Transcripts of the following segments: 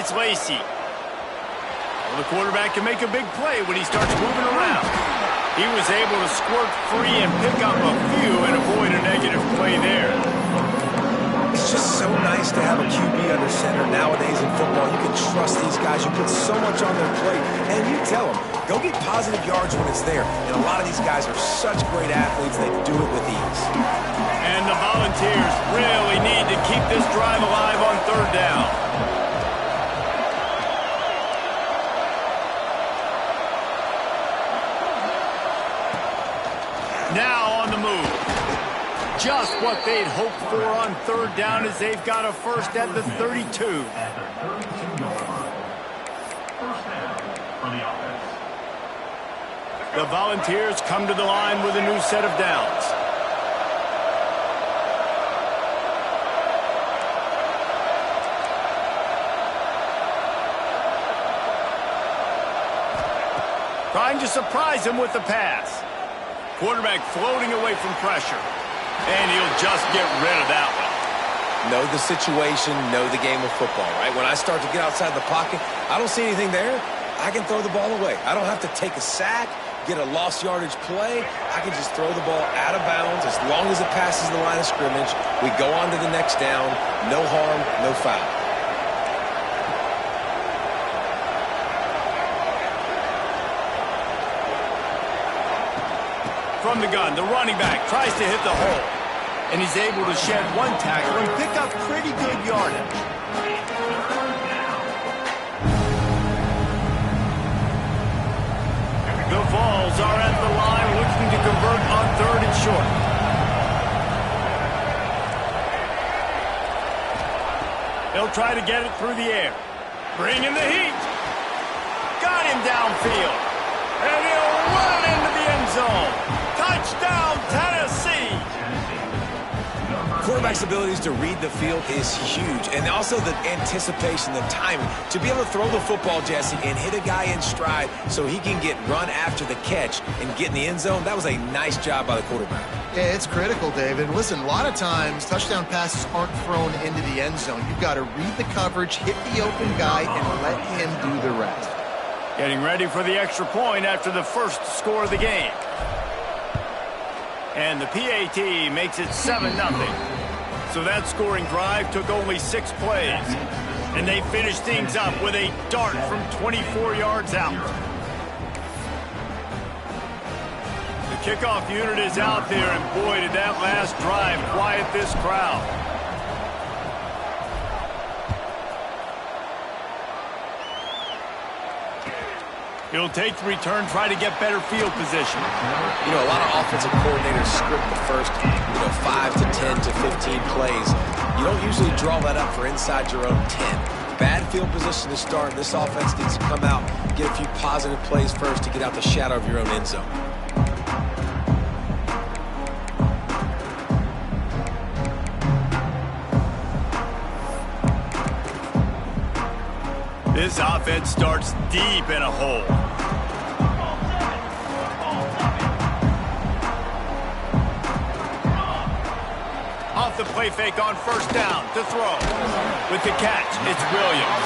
It's Lacey. Well, the quarterback can make a big play when he starts moving around. He was able to squirt free and pick up a few and avoid a negative play there. It's just so nice to have a QB under center nowadays in football. You can trust these guys. You put so much on their plate, and you tell them, go get positive yards when it's there. And a lot of these guys are such great athletes, they do it with ease. And the Volunteers really need to keep this drive alive on third down. Now on the move. Just what they'd hoped for on third down as they've got a first at the 32. The Volunteers come to the line with a new set of downs. Trying to surprise him with the pass. Quarterback floating away from pressure. And he'll just get rid of that one. Know the situation, know the game of football, right? When I start to get outside the pocket, I don't see anything there. I can throw the ball away. I don't have to take a sack, get a lost yardage play. I can just throw the ball out of bounds as long as it passes the line of scrimmage. We go on to the next down. No harm, no foul. From the gun, the running back tries to hit the hole. And he's able to shed one tackle and pick up pretty good yardage. The Vols are at the line looking to convert on third and short. They'll try to get it through the air. Bring in the heat. Got him downfield. And he'll run into the end zone. Touchdown, Tennessee! Quarterback's abilities to read the field is huge, and also the anticipation, the timing. To be able to throw the football, Jesse, and hit a guy in stride so he can get run after the catch and get in the end zone, that was a nice job by the quarterback. Yeah, it's critical, David. Listen, a lot of times touchdown passes aren't thrown into the end zone. You've got to read the coverage, hit the open guy, and let him do the rest. Getting ready for the extra point after the first score of the game. And the PAT makes it 7-0. So that scoring drive took only 6 plays. And they finished things up with a dart from 24 yards out. The kickoff unit is out there, and boy, did that last drive quiet this crowd. He'll take the return, try to get better field position. You know, a lot of offensive coordinators script the first, 5 to 10 to 15 plays. You don't usually draw that up for inside your own 10. Bad field position to start. This offense needs to come out, get a few positive plays first to get out the shadow of your own end zone. This offense starts deep in a hole. Off the play fake on first down to throw. With the catch, it's Williams.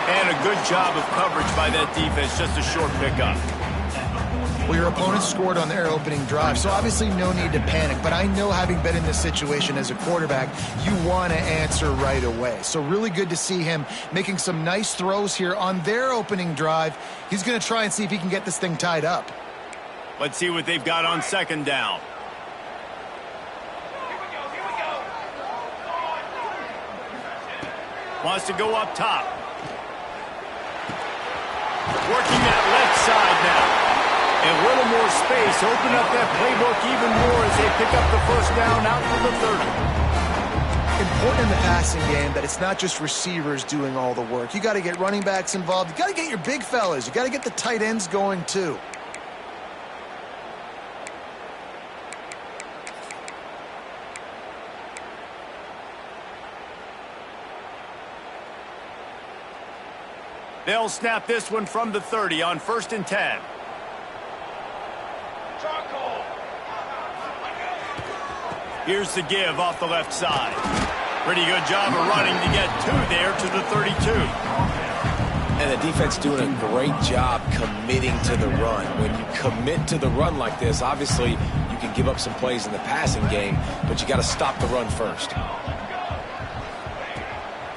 And a good job of coverage by that defense, just a short pickup. Well, your opponent scored on their opening drive, so obviously no need to panic. But I know, having been in this situation as a quarterback, you want to answer right away. So really good to see him making some nice throws here on their opening drive. He's going to try and see if he can get this thing tied up. Let's see what they've got on second down. Wants to go up top. Working that left side now. A little more space, open up that playbook even more as they pick up the first down out to the 30. Important in the passing game that it's not just receivers doing all the work. You got to get running backs involved. You got to get your big fellas. You got to get the tight ends going too. They'll snap this one from the 30 on 1st and 10. Here's the give off the left side. Pretty good job of running to get 2 there to the 32. And the defense doing a great job committing to the run. When you commit to the run like this, obviously you can give up some plays in the passing game, but you got to stop the run first.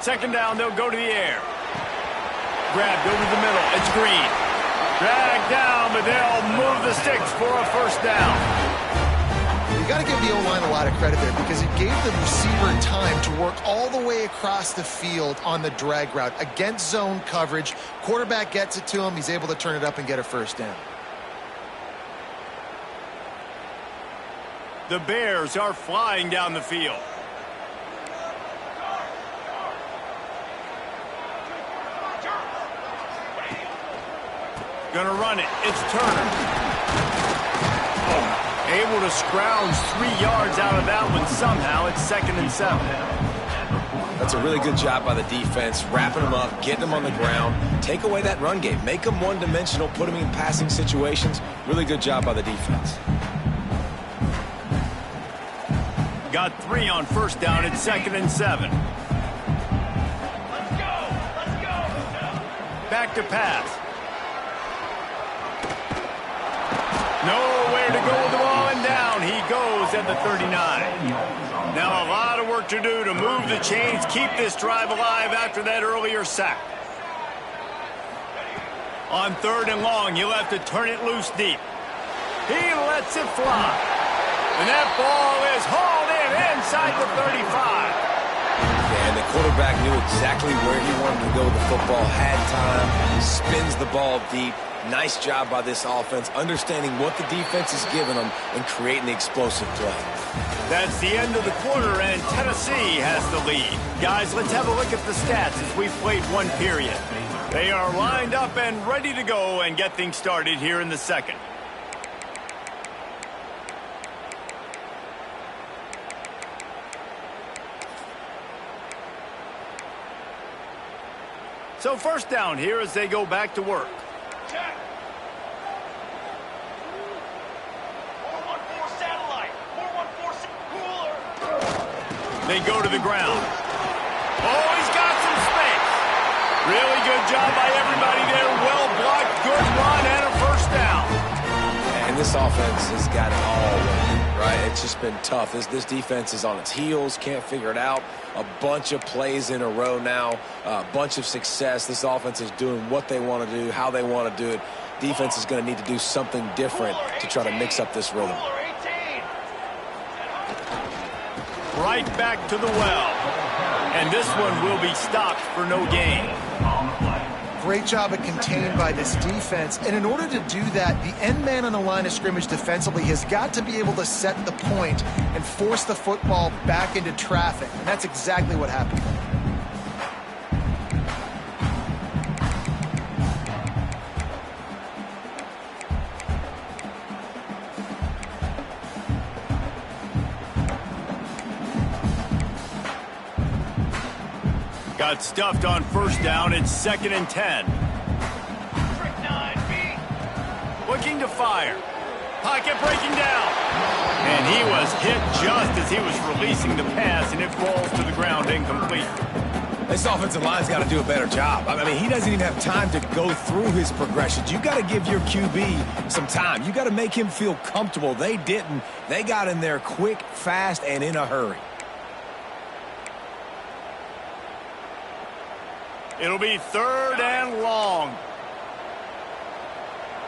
Second down, they'll go to the air. Grab, go to the middle. It's Green. Drag down, but they'll move the sticks for a first down. You got to give the O-line a lot of credit there because it gave the receiver time to work all the way across the field on the drag route against zone coverage. Quarterback gets it to him. He's able to turn it up and get a first down. The Bears are flying down the field. Gonna run it. It's Turner. Able to scrounge 3 yards out of that one somehow. It's 2nd and 7. That's a really good job by the defense, wrapping them up, getting them on the ground. Take away that run game. Make them one-dimensional, put them in passing situations. Really good job by the defense. Got 3 on first down. It's 2nd and 7. Let's go. Back to pass. Nowhere to go with the ball, and down he goes at the 39. Now a lot of work to do to move the chains, keep this drive alive after that earlier sack. On 3rd and long, you'll have to turn it loose deep. He lets it fly. And that ball is hauled in inside the 35. And the quarterback knew exactly where he wanted to go with the football, had time, spins the ball deep. Nice job by this offense, understanding what the defense is giving them and creating the explosive play. That's the end of the quarter, and Tennessee has the lead. Guys, let's have a look at the stats as we've played one period. They are lined up and ready to go and get things started here in the second. So first down here as they go back to work. Check. 414 satellite. 414 cooler. They go to the ground. Oh, he's got some space. Really good job by everybody there. Well blocked, good run, and a first down. And this offense has got it all working, right? It's just been tough. This defense is on its heels, can't figure it out. A bunch of plays in a row now, a bunch of success. This offense is doing what they want to do, how they want to do it. Defense is going to need to do something different to try to mix up this rhythm. Right back to the well. And this one will be stopped for no gain. Great job of contained by this defense. And in order to do that, the end man on the line of scrimmage defensively has got to be able to set the point and force the football back into traffic. And that's exactly what happened. Got stuffed on first down. It's 2nd and 10. Looking to fire. Pocket breaking down. And he was hit just as he was releasing the pass, and it falls to the ground incomplete. This offensive line's got to do a better job. I mean, he doesn't even have time to go through his progressions. You got to give your QB some time. You got to make him feel comfortable. They didn't. They got in there quick, fast, and in a hurry. It'll be 3rd and long.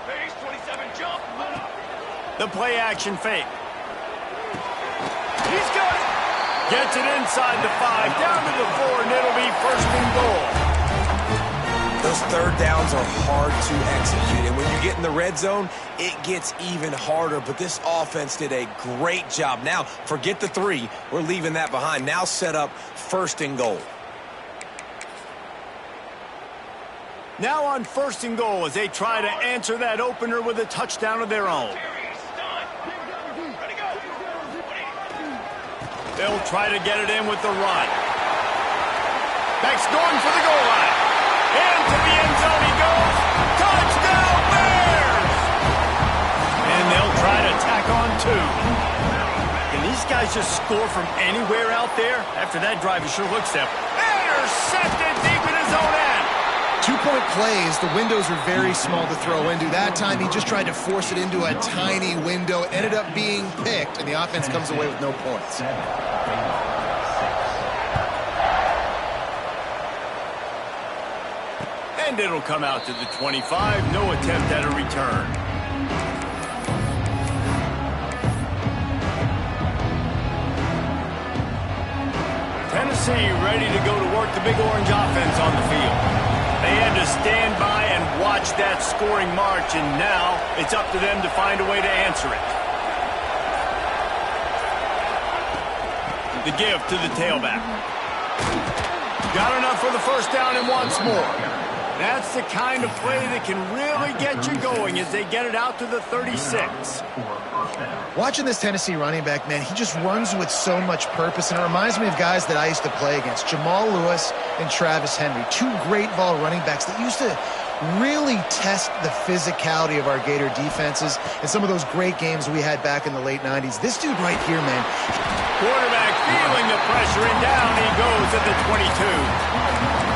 Base 27 jump. The play action fake. He's got it. Gets it inside the 5, down to the 4, and it'll be 1st and goal. Those 3rd downs are hard to execute, and when you get in the red zone, it gets even harder. But this offense did a great job. Now, forget the 3. We're leaving that behind. Now set up 1st and goal. Now on 1st and goal as they try to answer that opener with a touchdown of their own. They'll try to get it in with the run. Beck's going for the goal line. Into the end zone he goes. Touchdown Bears! And they'll try to tack on 2. Can these guys just score from anywhere out there? After that drive, it sure looks that. Intercepted deep in his own end. 2-point other plays, the windows are very small to throw into. That time, he just tried to force it into a tiny window. It ended up being picked, and the offense comes away with no points. And it'll come out to the 25. No attempt at a return. Tennessee ready to go to work the Big Orange offense on the field. They had to stand by and watch that scoring march, and now it's up to them to find a way to answer it. The give to the tailback. Got enough for the first down and once more. That's the kind of play that can really get you going as they get it out to the 36. Watching this Tennessee running back, man, he just runs with so much purpose, and it reminds me of guys that I used to play against, Jamal Lewis and Travis Henry, two great ball running backs that used to really test the physicality of our Gator defenses in some of those great games we had back in the late 90s. This dude right here, man. Quarterback feeling the pressure, and down he goes at the 22.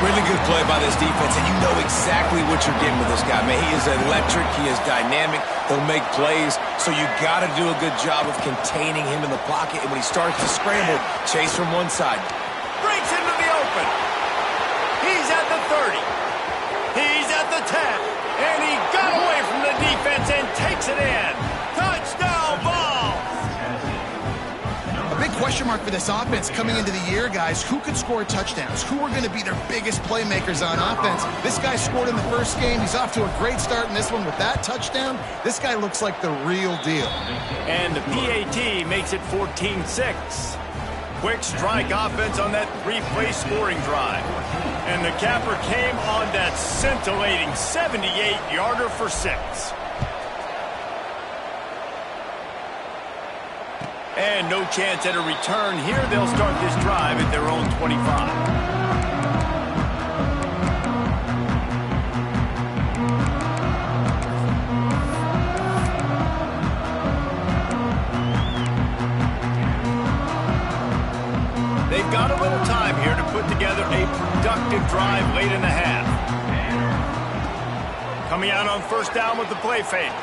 Really good play by this defense, and you know exactly what you're getting with this guy, man. He is electric. He is dynamic. He'll make plays, so you got to do a good job of containing him in the pocket. And when he starts to scramble, chase from one side. Breaks into the open. He's at the 30. He's at the 10. And he got away from the defense and takes it in. Touchdown ball. A big question mark for this offense coming into the year, guys. Who could score touchdowns? Who are going to be their biggest playmakers on offense? This guy scored in the first game. He's off to a great start in this one with that touchdown. This guy looks like the real deal. And the PAT makes it 14-6. Quick strike offense on that three-play scoring drive. And the capper came on that scintillating 78-yarder for 6. And no chance at a return here. They'll start this drive at their own 25. They've got a little time here to put together a productive drive late in the half. Coming out on first down with the play fake.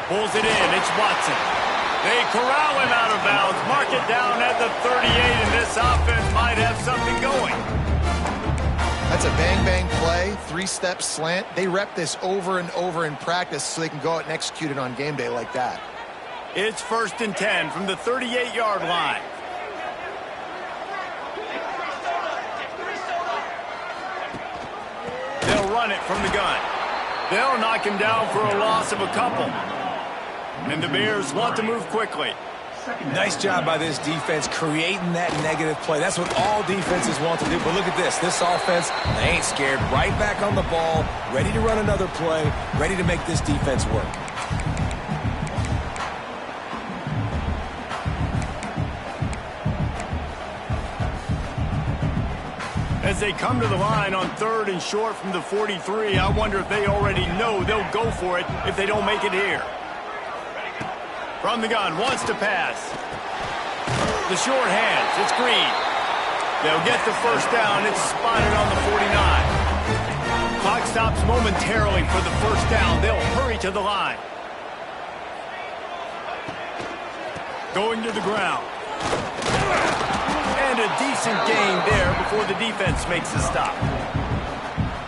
Pulls it in. It's Watson. They corral him out of bounds, mark it down at the 38, and this offense might have something going. That's a bang-bang play, three-step slant. They rep this over and over in practice so they can go out and execute it on game day like that. It's 1st and 10 from the 38-yard line. They'll run it from the gun. They'll knock him down for a loss of a couple. And the Bears want to move quickly. Nice job by this defense creating that negative play. That's what all defenses want to do. But look at this. This offense, they ain't scared. Right back on the ball, ready to run another play, ready to make this defense work. As they come to the line on 3rd and short from the 43, I wonder if they already know they'll go for it if they don't make it here. From the gun, wants to pass. The short hands, it's Green. They'll get the first down. It's spotted on the 49. Clock stops momentarily for the first down. They'll hurry to the line. Going to the ground. And a decent gain there before the defense makes a stop.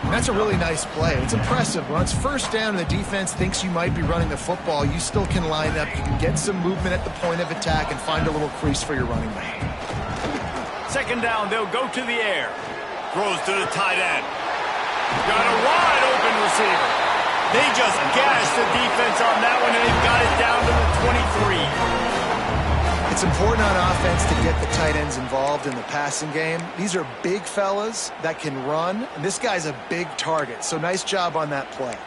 That's a really nice play. It's impressive. When it's first down and the defense thinks you might be running the football, you still can line up. You can get some movement at the point of attack and find a little crease for your running back. 2nd down, they'll go to the air. Throws to the tight end. Got a wide open receiver. They just gashed the defense on that one, and they've got it down to the 23. It's important on offense to get the tight ends involved in the passing game. These are big fellas that can run, and this guy's a big target, so nice job on that play.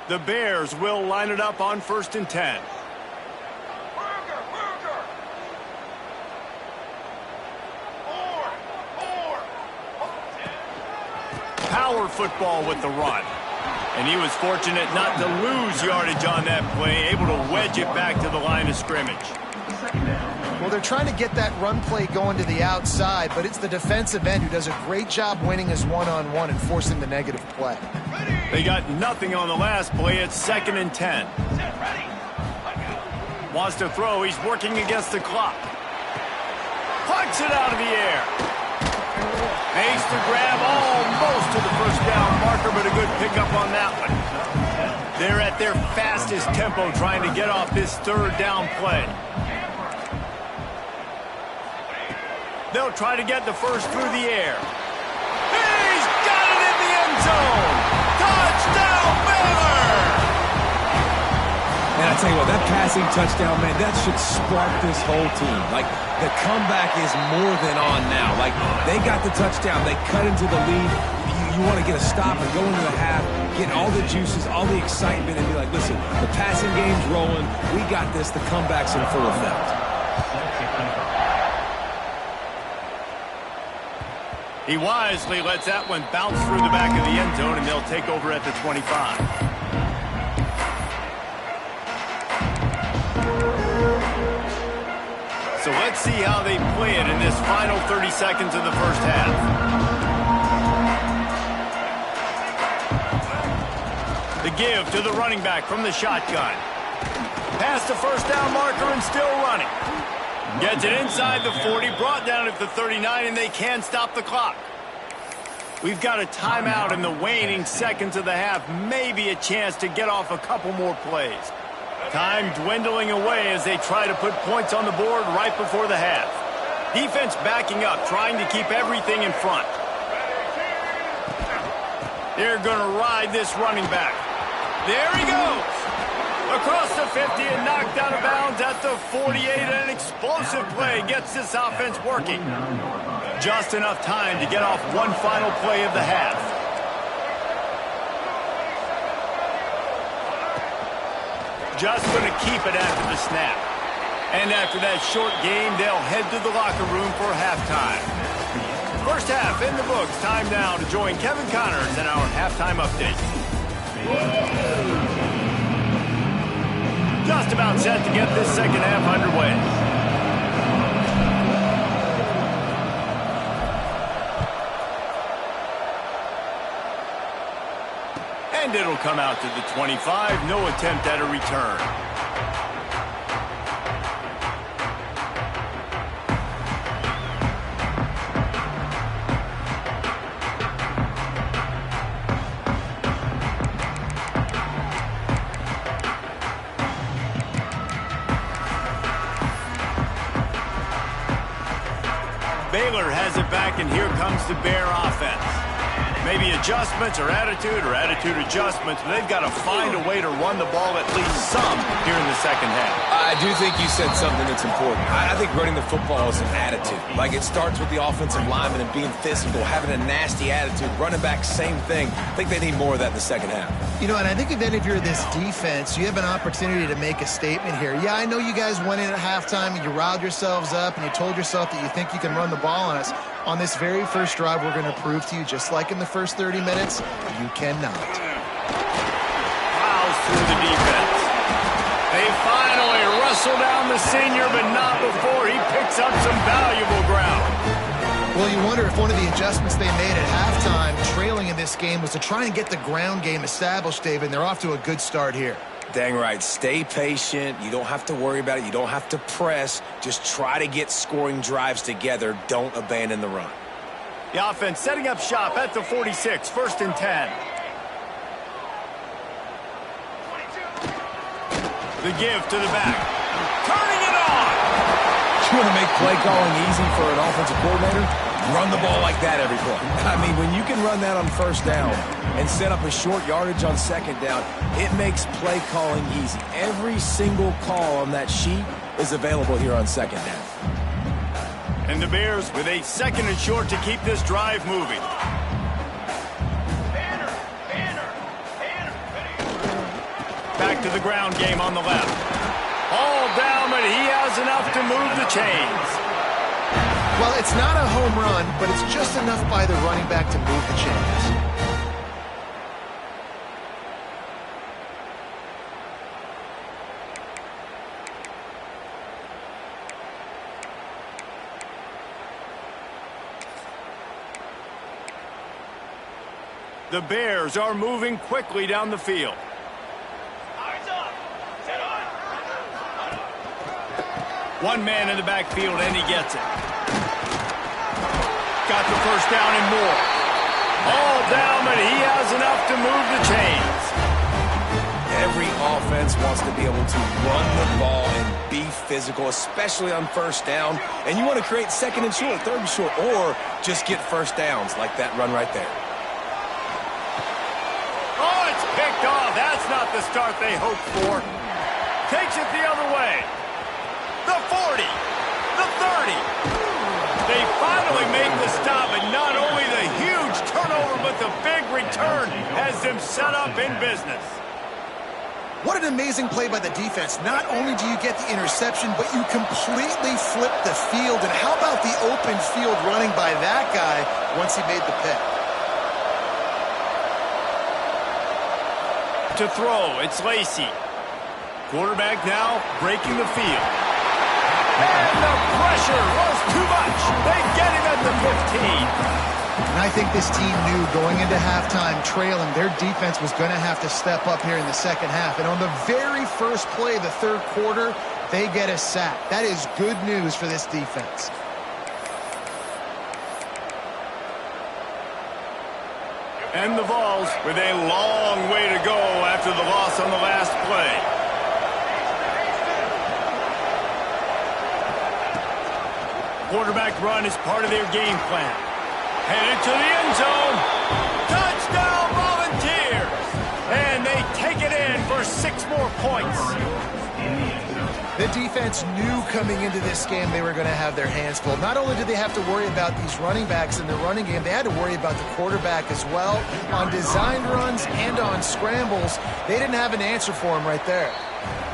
The Bears will line it up on 1st and 10. power football with the run. And he was fortunate not to lose yardage on that play, able to wedge it back to the line of scrimmage. Well, they're trying to get that run play going to the outside, but it's the defensive end who does a great job winning his one-on-one and forcing the negative play. They got nothing on the last play. It's 2nd and 10. Wants to throw. He's working against the clock. Plucks it out of the air. Makes the grab almost to the first down marker, but a good pickup on that one. They're at their fastest tempo trying to get off this 3rd down play. They'll try to get the first through the air. He's got it in the end zone. Touchdown, Baylor! And I tell you what, that passing touchdown, man, that should spark this whole team. Like, the comeback is more than on now. Like, they got the touchdown. They cut into the lead. You want to get a stop and go into the half, get all the juices, all the excitement, and be like, listen, the passing game's rolling. We got this. The comeback's in full effect. He wisely lets that one bounce through the back of the end zone, and they'll take over at the 25. So let's see how they play it in this final 30 seconds of the first half. The give to the running back from the shotgun. Past the first down marker and still running. Gets it inside the 40, brought down at the 39, and they can stop the clock. We've got a timeout in the waning seconds of the half. Maybe a chance to get off a couple more plays. Time dwindling away as they try to put points on the board right before the half. Defense backing up, trying to keep everything in front. They're going to ride this running back. There he goes. Across the 50 and knocked out of bounds at the 48. An explosive play gets this offense working. Just enough time to get off one final play of the half. Just going to keep it after the snap. And after that short game, they'll head to the locker room for halftime. First half in the books. Time now to join Kevin Connors in our halftime update. Just about set to get this second half underway. And it'll come out to the 25. No attempt at a return. Baylor has it back, and here comes the Bear offense. Maybe adjustments or attitude adjustments, but they've got to find a way to run the ball at least some here in the second half. I do think you said something that's important. I think running the football is an attitude. Like, it starts with the offensive lineman and being physical, having a nasty attitude. Running back, same thing. I think they need more of that in the second half. You know, and I think then if you're this defense, you have an opportunity to make a statement here. Yeah, I know you guys went in at halftime and you riled yourselves up and you told yourself that you think you can run the ball on us. On this very first drive, we're going to prove to you, just like in the first 30 minutes, you cannot. Plows through the defense. They finally wrestle down the senior, but not before he picks up some valuable ground. Well, you wonder if one of the adjustments they made at halftime, trailing in this game, was to try and get the ground game established, David, and they're off to a good start here. Dang right. Stay patient. You don't have to worry about it. You don't have to press. Just try to get scoring drives together. Don't abandon the run. The offense setting up shop at the 46, 1st and 10. The give to the back. Turning it on! You want to make play calling easy for an offensive coordinator? Run the ball like that every play. I mean, when you can run that on first down and set up a short yardage on second down, it makes play calling easy. Every single call on that sheet is available here on second down. And the Bears with a 2nd and short to keep this drive moving. Back to the ground game on the left. All down, but he has enough to move the chains. Well, it's not a home run, but it's just enough by the running back to move the chains. The Bears are moving quickly down the field. One man in the backfield, and he gets it. Got the first down and more. All down, but he has enough to move the chains. Every offense wants to be able to run the ball and be physical, especially on first down. And you want to create second and short, third and short, or just get first downs like that run right there. Oh, it's picked off. That's not the start they hoped for. Takes it the other way. The 40, the 30. They finally make the stop, and not only the huge turnover, but the big return has them set up in business. What an amazing play by the defense. Not only do you get the interception, but you completely flip the field. And how about the open field running by that guy once he made the pick? To throw, it's Lacey. Quarterback now breaking the field. And the pressure was too much. They get him at the 15. And I think this team knew going into halftime trailing, their defense was going to have to step up here in the second half. And on the very first play of the third quarter, they get a sack. That is good news for this defense. And the Vols with a long way to go after the loss on the last play. Quarterback run is part of their game plan. Headed to the end zone. Touchdown, Volunteers! And they take it in for 6 more points. The defense knew coming into this game they were going to have their hands full. Not only did they have to worry about these running backs in the running game, they had to worry about the quarterback as well. On designed runs and on scrambles, they didn't have an answer for him right there.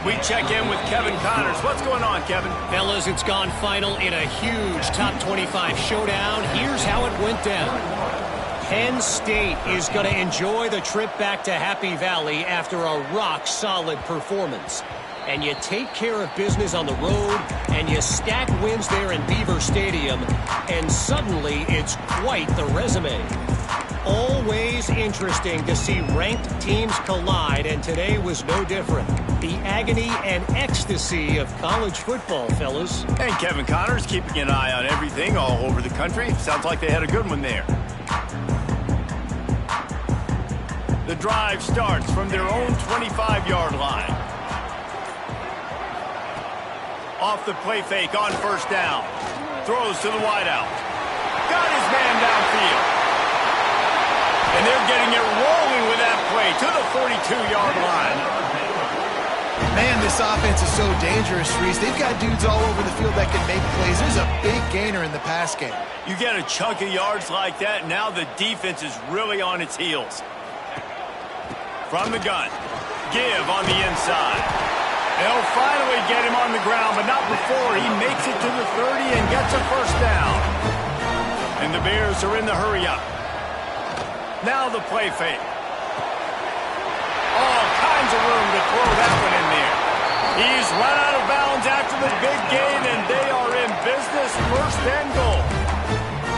We check in with Kevin Connors. What's going on, Kevin? Fellas, it's gone final in a huge top 25 showdown. Here's how it went down. Penn State is going to enjoy the trip back to Happy Valley after a rock-solid performance. And you take care of business on the road, and you stack wins there in Beaver Stadium, and suddenly it's quite the resume. Always interesting to see ranked teams collide, and today was no different. The agony and ecstasy of college football, fellas. And Kevin Connors keeping an eye on everything all over the country. Sounds like they had a good one there. The drive starts from their own 25-yard line. Off the play fake on first down. Throws to the wideout. Got his man downfield. And they're getting it rolling with that play to the 42-yard line. Man, this offense is so dangerous, Reese. They've got dudes all over the field that can make plays. There's a big gainer in the pass game. You get a chunk of yards like that, now the defense is really on its heels. From the gun. Give on the inside. They'll finally get him on the ground, but not before he makes it to the 30 and gets a first down. And the Bears are in the hurry-up. Now the play fake. All kinds of room to throw that one in there. He's run out of bounds after the big gain, and they are in business, first and goal.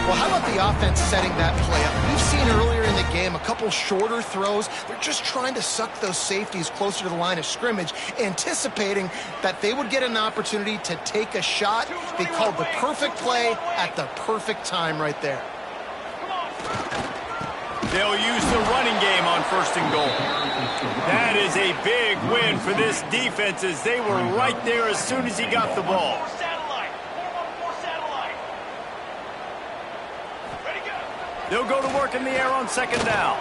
Well, how about the offense setting that play up? We've seen earlier in the game a couple shorter throws. They're just trying to suck those safeties closer to the line of scrimmage, anticipating that they would get an opportunity to take a shot. They called the perfect play at the perfect time right there. They'll use the running game on first and goal. That is a big win for this defense as they were right there as soon as he got the ball. They'll go to work in the air on second down.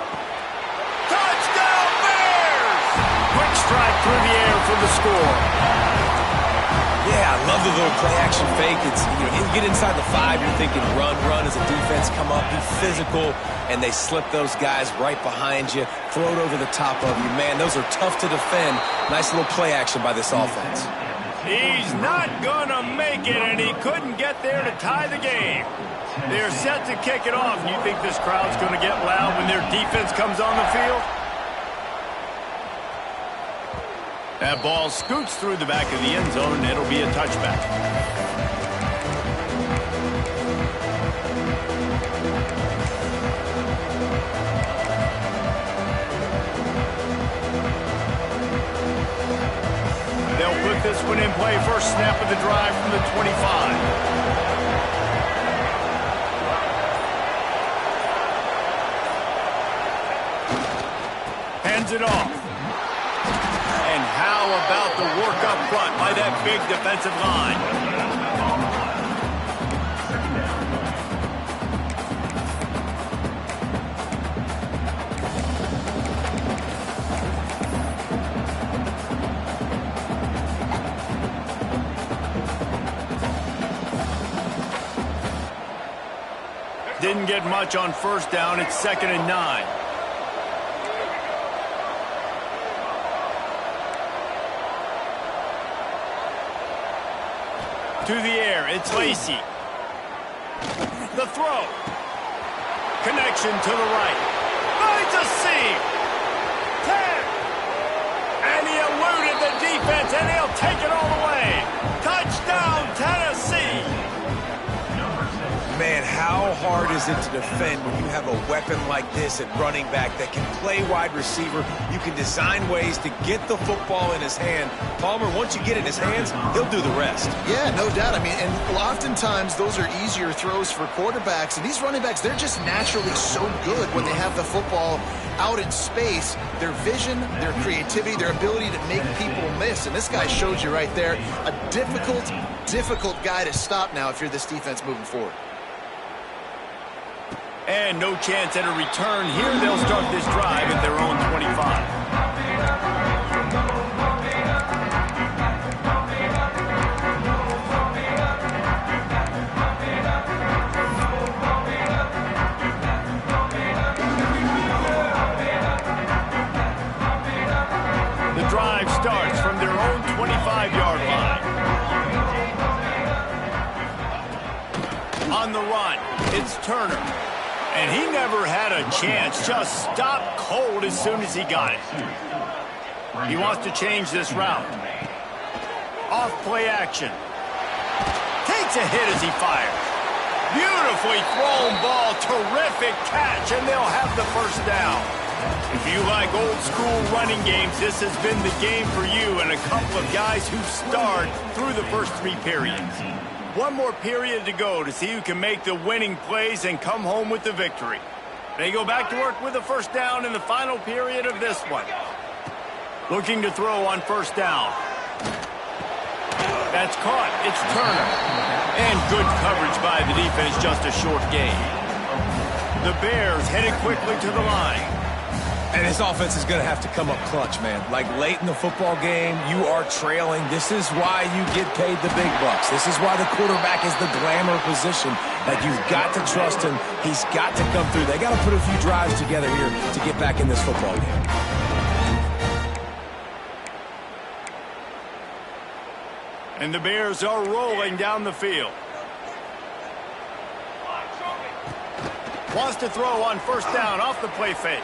Touchdown, Bears! Quick strike through the air for the score. Yeah, I love the little play-action fake. It's, you get inside the 5, you're thinking run as a defense, come up, be physical, and they slip those guys right behind you, throw it over the top of you. Man, those are tough to defend. Nice little play action by this offense. He's not gonna make it, and he couldn't get there to tie the game. They're set to kick it off. You think this crowd's gonna get loud when their defense comes on the field? That ball scoots through the back of the end zone, and it'll be a touchback. hands it off. And how about the work up front by that big defensive line? Didn't get much on first down. It's 2nd and 9. To the air, it's Lacey. The throw. Connection to the right. Finds a seam. 10. And he eluded the defense, and he'll take it all the way. Touchdown, Tennessee. Man, how hard is it to defend when you have a weapon like this at running back that can play wide receiver? You can design ways to get the football in his hand. Palmer, once you get it in his hands, he'll do the rest. Yeah, no doubt. I mean, and oftentimes those are easier throws for quarterbacks. And these running backs, they're just naturally so good when they have the football out in space. Their vision, their creativity, their ability to make people miss. And this guy showed you right there, a difficult guy to stop now if you're this defense moving forward. And no chance at a return. Here they'll start this drive at their own 25. The drive starts from their own 25-yard line. On the run, it's Turner. And he never had a chance, just stopped cold as soon as he got it. He wants to change this route. Off play action. Takes a hit as he fires. Beautifully thrown ball, terrific catch, and they'll have the first down. If you like old school running games, this has been the game for you and a couple of guys who starred through the first 3 periods. One more period to go to see who can make the winning plays and come home with the victory. They go back to work with a first down in the final period of this one. Looking to throw on first down. That's caught. It's Turner. And good coverage by the defense, just a short gain. The Bears headed quickly to the line. And this offense is going to have to come up clutch, man. Like late in the football game, you are trailing. This is why you get paid the big bucks. This is why the quarterback is the glamour position. Like, you've got to trust him. He's got to come through. They got to put a few drives together here to get back in this football game. And the Bears are rolling down the field. Wants to throw on first down off the play fake.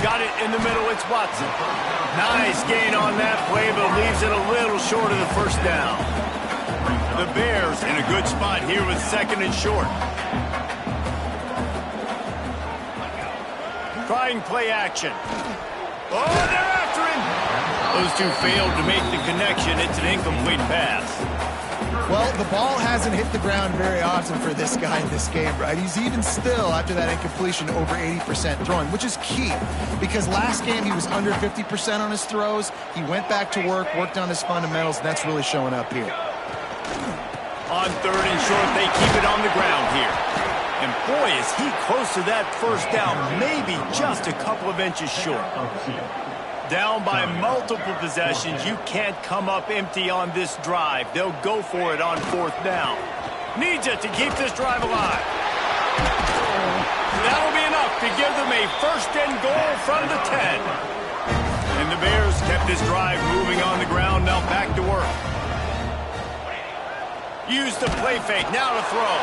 Got it in the middle, it's Watson. Nice gain on that play, but leaves it a little short of the first down. The Bears in a good spot here with 2nd and short. Trying play action. Oh, they're after him! Those two failed to make the connection. It's an incomplete pass. Well, the ball hasn't hit the ground very often for this guy in this game, right? He's even still, after that incompletion, over 80% throwing, which is key because last game he was under 50% on his throws. He went back to work, worked on his fundamentals, and that's really showing up here. On 3rd and short, they keep it on the ground here. And boy, is he close to that first down, maybe just a couple of inches short. Down by multiple possessions, you can't come up empty on this drive. They'll go for it on 4th down. Needs it to keep this drive alive. That'll be enough to give them a 1st and goal from the 10. And the Bears kept this drive moving on the ground, now back to work. Use the play fake, now to throw.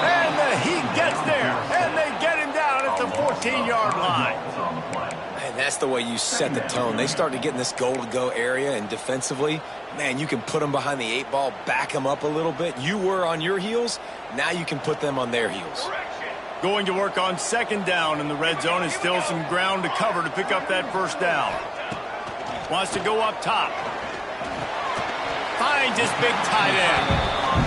And the Heat gets there, and they get him down at the 14-yard line. And that's the way you set the tone. They start to get in this goal-to-go area, and defensively, man, you can put them behind the 8 ball, back them up a little bit. You were on your heels, now you can put them on their heels. Going to work on 2nd down in the red zone, and still some ground to cover to pick up that first down. Wants to go up top. Finds his big tight end.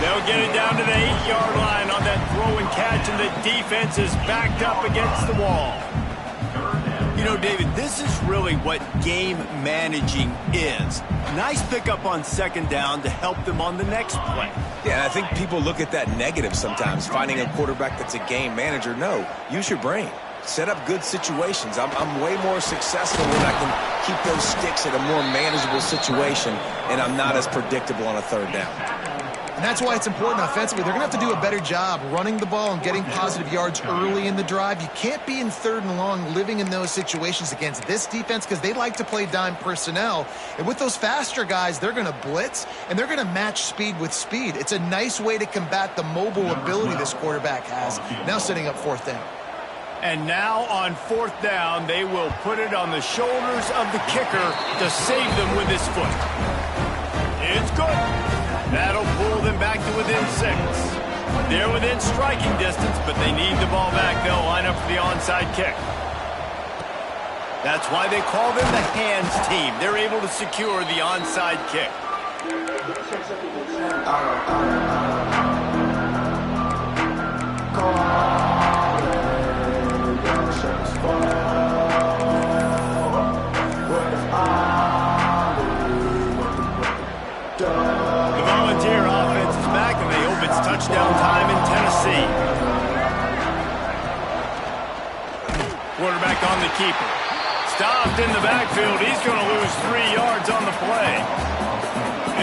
They'll get it down to the 8-yard line on that throw and catch, and the defense is backed up against the wall. You know, David, this is really what game managing is. Nice pickup on second down to help them on the next play. Yeah, I think people look at that negative sometimes, finding a quarterback that's a game manager. No, use your brain. Set up good situations. I'm way more successful when I can keep those sticks at a more manageable situation, and I'm not as predictable on a third down. And that's why it's important offensively. They're going to have to do a better job running the ball and getting positive yards early in the drive. You can't be in third and long living in those situations against this defense because they like to play dime personnel. And with those faster guys, they're going to blitz, and they're going to match speed with speed. It's a nice way to combat the mobile ability this quarterback has. Now setting up fourth down. And now on fourth down, they will put it on the shoulders of the kicker to save them with his foot. It's good. That'll pull them back to within 6. They're within striking distance, but they need the ball back. They'll line up for the onside kick. That's why they call them the hands team. They're able to secure the onside kick. The Volunteer offense is back, and they hope it's touchdown time in Tennessee. Quarterback on the keeper. Stopped in the backfield. He's going to lose 3 yards on the play.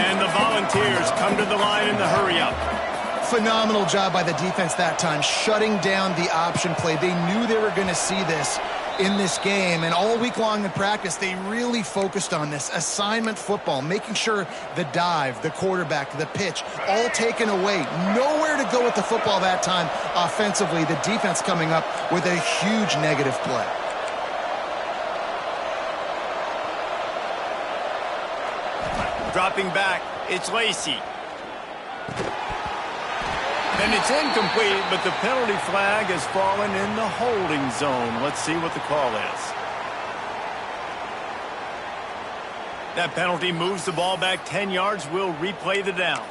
And the Volunteers come to the line in the hurry-up. Phenomenal job by the defense that time, shutting down the option play. They knew they were going to see this in this game, and all week long in practice, they really focused on this assignment football, making sure the dive, the quarterback, the pitch, all taken away. Nowhere to go with the football that time offensively. The defense coming up with a huge negative play. Dropping back, it's Lacey. And it's incomplete, but the penalty flag has fallen in the holding zone. Let's see what the call is. That penalty moves the ball back 10 yards. We'll replay the down.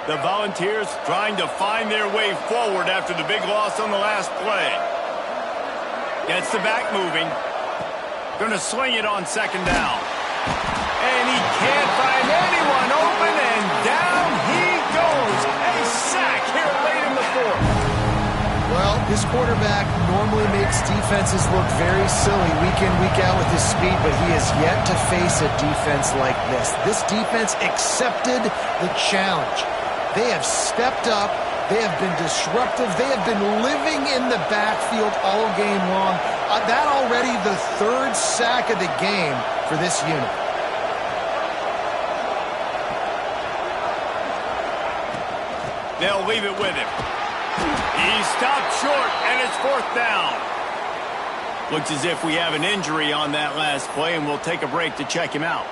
The Volunteers trying to find their way forward after the big loss on the last play. Gets the back moving. Going to sling it on second down. And he can't find anyone open, and down he goes. A sack here late in the fourth. Well, this quarterback normally makes defenses look very silly week in, week out with his speed, but he has yet to face a defense like this. This defense accepted the challenge. They have stepped up. They have been disruptive. They have been living in the backfield all game long. That already the 3rd sack of the game for this unit. They'll leave it with him. He stopped short, and it's 4th down. Looks as if we have an injury on that last play, and we'll take a break to check him out.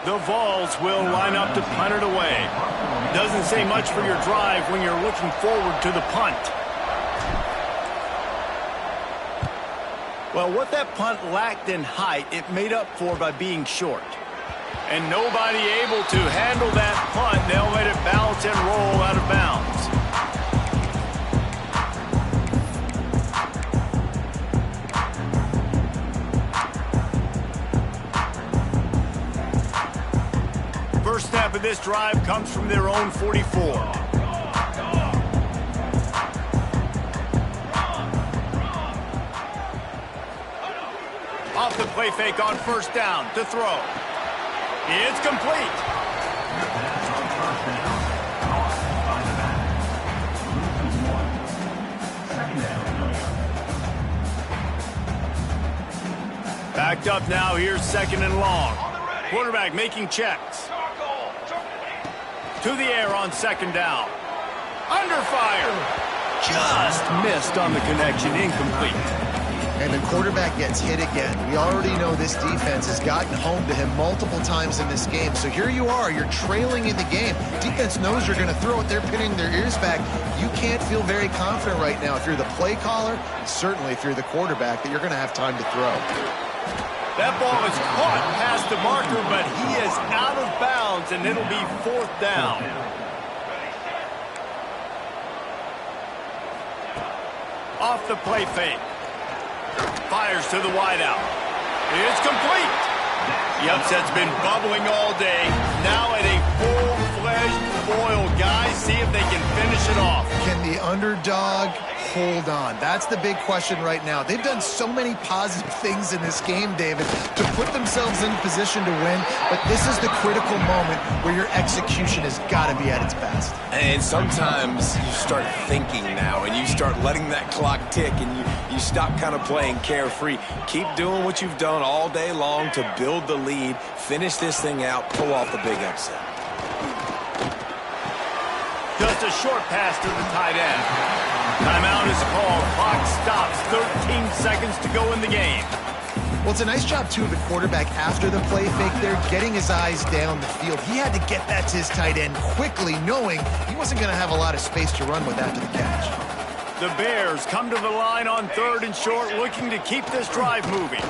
The Vols will line up to punt it away. Doesn't say much for your drive when you're looking forward to the punt. Well, what that punt lacked in height, it made up for by being short. And nobody able to handle that punt. They'll let it bounce and roll out of bounds. First snap of this drive comes from their own 44. Off the play fake on first down to throw. It's complete. Backed up now, here's 2nd and long. Quarterback making checks. To the air on 2nd down. Under fire. Just missed on the connection, incomplete. And the quarterback gets hit again. We already know this defense has gotten home to him multiple times in this game. So here you are, you're trailing in the game. Defense knows you're going to throw it. They're pinning their ears back. You can't feel very confident right now if you're the play caller, and certainly if you're the quarterback, that you're going to have time to throw. That ball is caught past the marker, but he is out of bounds, and it'll be 4th down. Off the play fake. Fires to the wideout. It's complete. The upset's been bubbling all day. Now at a full-fledged boil. Guys, see if they can finish it off. Can the underdog hold on? That's the big question right now. They've done so many positive things in this game, David, to put themselves in position to win, but this is the critical moment where your execution has got to be at its best. And sometimes you start thinking now, and you start letting that clock tick, and you stop kind of playing carefree. Keep doing what you've done all day long to build the lead, finish this thing out, pull off the big upset. Just a short pass to the tight end. Timeout is called. Clock stops. 13 seconds to go in the game. Well, it's a nice job, too, of the quarterback after the play fake there, getting his eyes down the field. He had to get that to his tight end quickly, knowing he wasn't going to have a lot of space to run with after the catch. The Bears come to the line on 3rd and short, looking to keep this drive moving.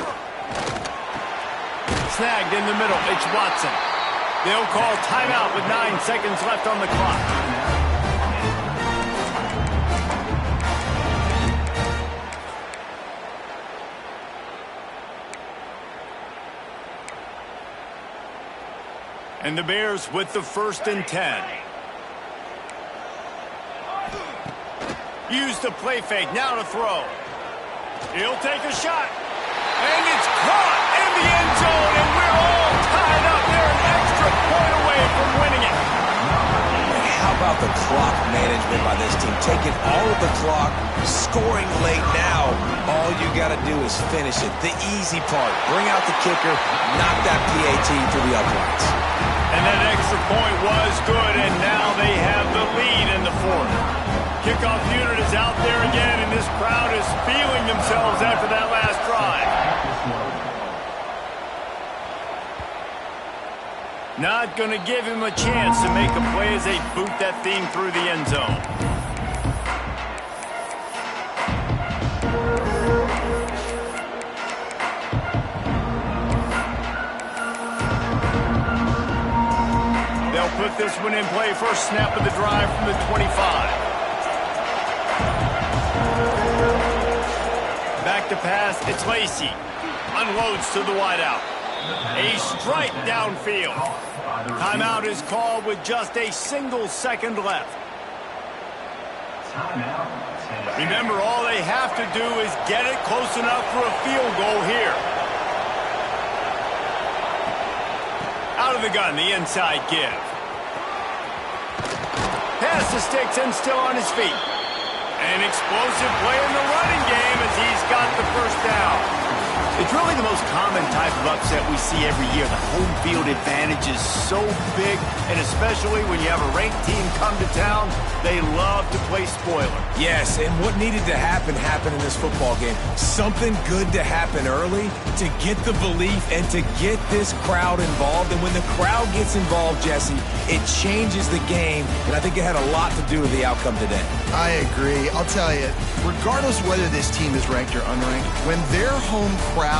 Snagged in the middle. It's Watson. They'll call timeout with 9 seconds left on the clock. And the Bears with the 1st and 10. Use the play fake, now to throw. He'll take a shot. And it's caught in the end zone, and we're all tied up. They're an extra point away from winning it. How about the clock management by this team? Taking all of the clock, scoring late now. All you got to do is finish it. The easy part. Bring out the kicker, knock that PAT through the uprights. And that extra point was good, and now they have the lead in the 4th. Kickoff unit is out there again, and this crowd is feeling themselves after that last drive. Not going to give him a chance to make a play as they boot that thing through the end zone. Put this one in play. First snap of the drive from the 25. Back to pass. It's Lacy. Unloads to the wideout. A strike downfield. Timeout is called with just a single second left. Remember, all they have to do is get it close enough for a field goal here. Out of the gun, the inside give. Pass to Sticks and still on his feet. An explosive play in the running game as he's got the first down. It's really the most common type of upset we see every year. The home field advantage is so big, and especially when you have a ranked team come to town, they love to play spoiler. Yes, and what needed to happen happened in this football game. Something good to happen early to get the belief and to get this crowd involved. And when the crowd gets involved, Jesse, it changes the game, and I think it had a lot to do with the outcome today. I agree. I'll tell you, regardless whether this team is ranked or unranked, when their home crowd